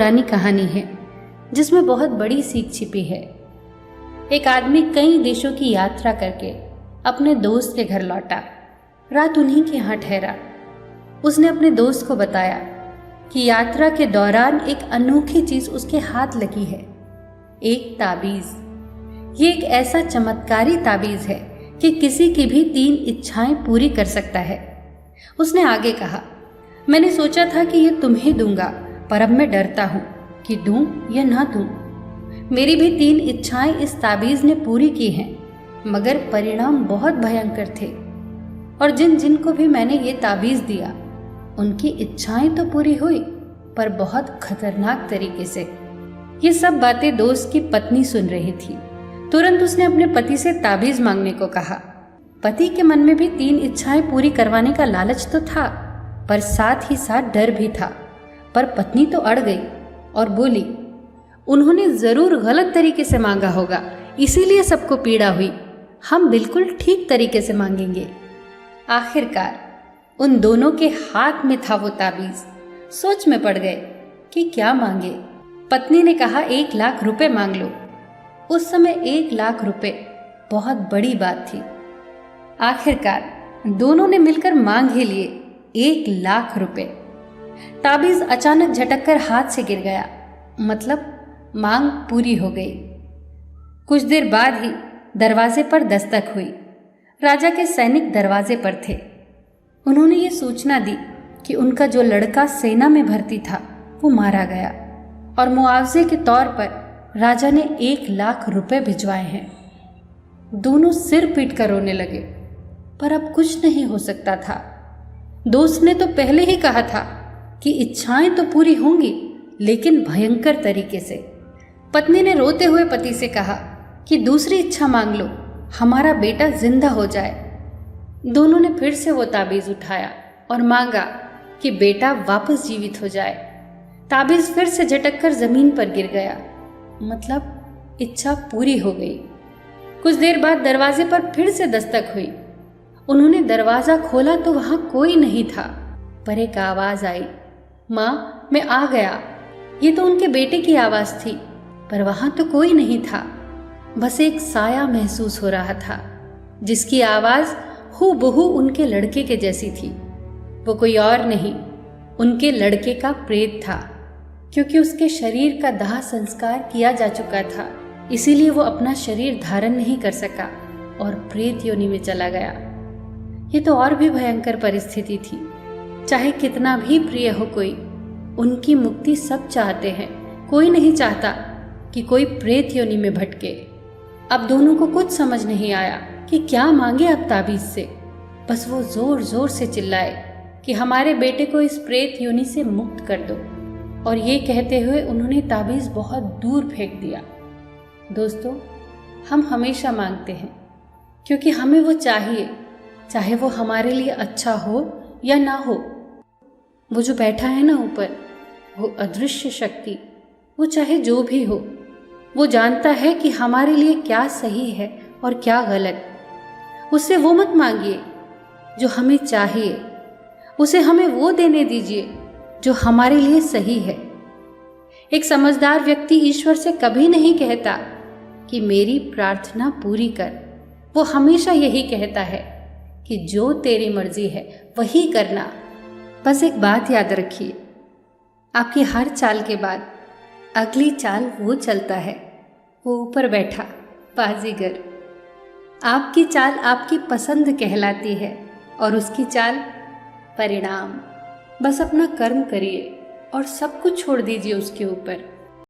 पुरानी कहानी है जिसमें बहुत बड़ी सीख छिपी है। एक आदमी कई देशों की यात्रा करके अपने दोस्त के घर लौटा। रात उन्हीं के यहाँ ठहरा। उसने अपने दोस्त को बताया कि यात्रा के दौरान एक अनोखी चीज उसके हाथ लगी है, एक ताबीज। ये एक ऐसा चमत्कारी ताबीज है कि किसी की भी 3 इच्छाएं पूरी कर सकता है। उसने आगे कहा, मैंने सोचा था कि ये तुम्हें दूंगा, पर अब मैं डरता हूं कि दूं या ना दूं। मेरी भी 3 इच्छाएं इस ताबीज ने पूरी की हैं, मगर परिणाम बहुत भयंकर थे। और जिन जिन को भी मैंने ये ताबीज दिया उनकी इच्छाएं तो पूरी हुई, पर बहुत खतरनाक तरीके से। ये सब बातें दोस्त की पत्नी सुन रही थी। तुरंत उसने अपने पति से ताबीज मांगने को कहा। पति के मन में भी 3 इच्छाएं पूरी करवाने का लालच तो था, पर साथ ही साथ डर भी था। पर पत्नी तो अड़ गई और बोली, उन्होंने जरूर गलत तरीके से मांगा होगा, इसीलिए सबको पीड़ा हुई। हम बिल्कुल ठीक तरीके से मांगेंगे। आखिरकार उन दोनों के हाथ में था वो ताबीज। सोच में पड़ गए कि क्या मांगे। पत्नी ने कहा, 1 लाख रुपए मांग लो। उस समय 1 लाख रुपए बहुत बड़ी बात थी। आखिरकार दोनों ने मिलकर मांग ही लिए 1 लाख रुपए। ताबीज अचानक झटक कर हाथ से गिर गया, मतलब मांग पूरी हो गई। कुछ देर बाद ही दरवाजे पर दस्तक हुई। राजा के सैनिक दरवाजे पर थे। उन्होंने ये सूचना दी कि उनका जो लड़का सेना में भर्ती था वो मारा गया और मुआवजे के तौर पर राजा ने 1 लाख रुपए भिजवाए हैं। दोनों सिर पीट कर रोने लगे, पर अब कुछ नहीं हो सकता था। दोस्त ने तो पहले ही कहा था कि इच्छाएं तो पूरी होंगी, लेकिन भयंकर तरीके से। पत्नी ने रोते हुए पति से कहा कि दूसरी इच्छा मांग लो, हमारा बेटा जिंदा हो जाए। दोनों ने फिर से वो ताबीज उठाया और मांगा कि बेटा वापस जीवित हो जाए। ताबीज फिर से झटक कर जमीन पर गिर गया, मतलब इच्छा पूरी हो गई। कुछ देर बाद दरवाजे पर फिर से दस्तक हुई। उन्होंने दरवाजा खोला तो वहां कोई नहीं था, पर एक आवाज आई, माँ मैं आ गया। ये तो उनके बेटे की आवाज थी, पर वहां तो कोई नहीं था। बस एक साया महसूस हो रहा था, जिसकी आवाज हूबहू उनके लड़के के जैसी थी। वो कोई और नहीं, उनके लड़के का प्रेत था। क्योंकि उसके शरीर का दाह संस्कार किया जा चुका था, इसीलिए वो अपना शरीर धारण नहीं कर सका और प्रेत योनि में चला गया। ये तो और भी भयंकर परिस्थिति थी। चाहे कितना भी प्रिय हो कोई, उनकी मुक्ति सब चाहते हैं। कोई नहीं चाहता कि कोई प्रेत योनि में भटके। अब दोनों को कुछ समझ नहीं आया कि क्या मांगे अब ताबीज से। बस वो जोर जोर से चिल्लाए कि हमारे बेटे को इस प्रेत योनि से मुक्त कर दो। और ये कहते हुए उन्होंने ताबीज बहुत दूर फेंक दिया। दोस्तों, हम हमेशा मांगते हैं क्योंकि हमें वो चाहिए, चाहे वो हमारे लिए अच्छा हो या ना हो। वो जो बैठा है ना ऊपर, वो अदृश्य शक्ति, वो चाहे जो भी हो, वो जानता है कि हमारे लिए क्या सही है और क्या गलत। उससे वो मत मांगिए जो हमें चाहिए, उसे हमें वो देने दीजिए जो हमारे लिए सही है। एक समझदार व्यक्ति ईश्वर से कभी नहीं कहता कि मेरी प्रार्थना पूरी कर। वो हमेशा यही कहता है कि जो तेरी मर्जी है वही करना। बस एक बात याद रखिए, आपकी हर चाल के बाद अगली चाल वो चलता है, वो ऊपर बैठा बाजीगर। आपकी चाल आपकी पसंद कहलाती है और उसकी चाल परिणाम। बस अपना कर्म करिए और सब कुछ छोड़ दीजिए उसके ऊपर।